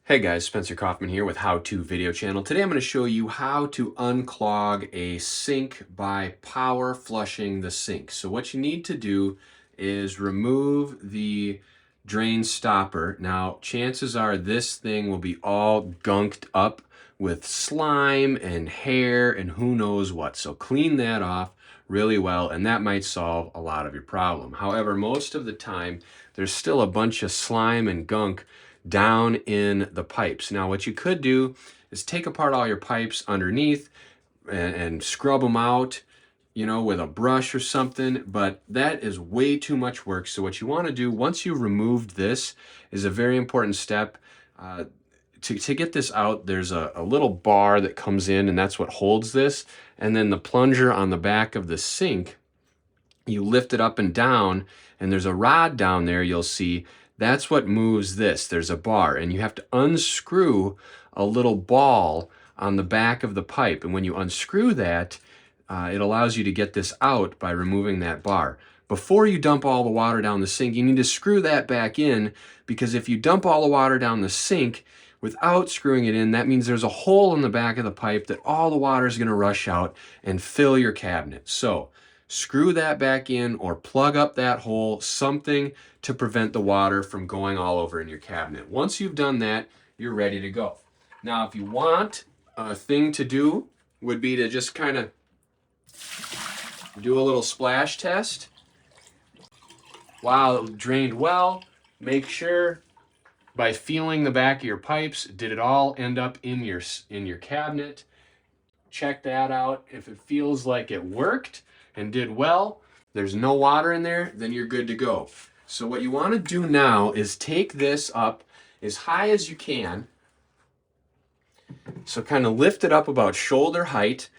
Hey guys, Spencer Kaufman here with How To Video Channel. Today I'm going to show you how to unclog a sink by power flushing the sink. So what you need to do is remove the drain stopper. Now chances are this thing will be all gunked up with slime and hair and who knows what. So clean that off really well and that might solve a lot of your problem. However, most of the time there's still a bunch of slime and gunk down in the pipes. Now what you could do is take apart all your pipes underneath and scrub them out, you know, with a brush or something, but that is way too much work. So what you want to do once you've removed this is a very important step. To get this out, there's a little bar that comes in and that's what holds this. And then the plunger on the back of the sink, you lift it up and down and there's a rod down there you'll see. That's what moves this. There's a bar and you have to unscrew a little ball on the back of the pipe. And when you unscrew that, it allows you to get this out by removing that bar. Before you dump all the water down the sink, you need to screw that back in, because if you dump all the water down the sink without screwing it in, that means there's a hole in the back of the pipe that all the water is going to rush out and fill your cabinet. So screw that back in or plug up that hole, something to prevent the water from going all over in your cabinet. Once you've done that, you're ready to go. Now, if you want, a thing to do would be to just kind of do a little splash test. While it drained well, make sure by feeling the back of your pipes, did it all end up in your cabinet? Check that out. If it feels like it worked and did well, there's no water in there, then you're good to go. So what you want to do now is take this up as high as you can. So kind of lift it up about shoulder height,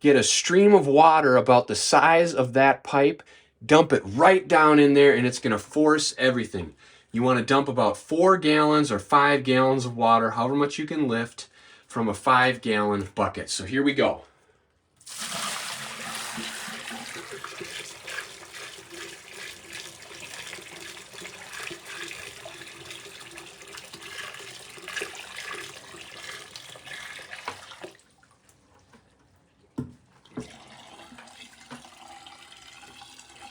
get a stream of water about the size of that pipe, dump it right down in there, and it's going to force everything. You want to dump about 4 gallons or 5 gallons of water, however much you can lift, from a 5-gallon bucket. So here we go.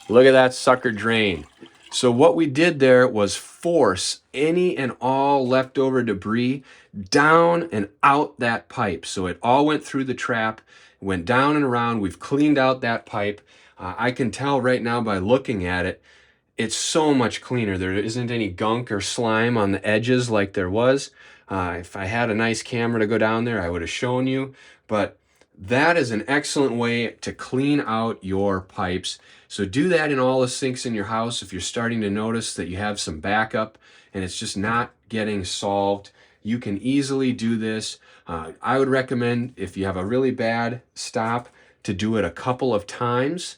Look at that sucker drain. So what we did there was force any and all leftover debris down and out that pipe. So it all went through the trap, went down and around. We've cleaned out that pipe. I can tell right now by looking at it, it's so much cleaner. There isn't any gunk or slime on the edges like there was. If I had a nice camera to go down there, I would have shown you. But that is an excellent way to clean out your pipes. So do that in all the sinks in your house. If you're starting to notice that you have some backup and it's just not getting solved, you can easily do this. I would recommend, if you have a really bad stop, to do it a couple of times.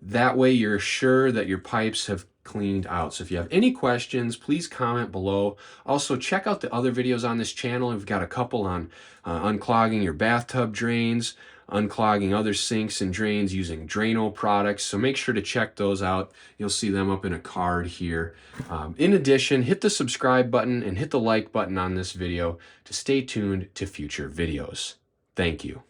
That way you're sure that your pipes have cleaned out. So if you have any questions, please comment below. Also, check out the other videos on this channel. We've got a couple on unclogging your bathtub drains, unclogging other sinks and drains using Drano products. So make sure to check those out. You'll see them up in a card here. In addition, hit the subscribe button and hit the like button on this video to stay tuned to future videos. Thank you.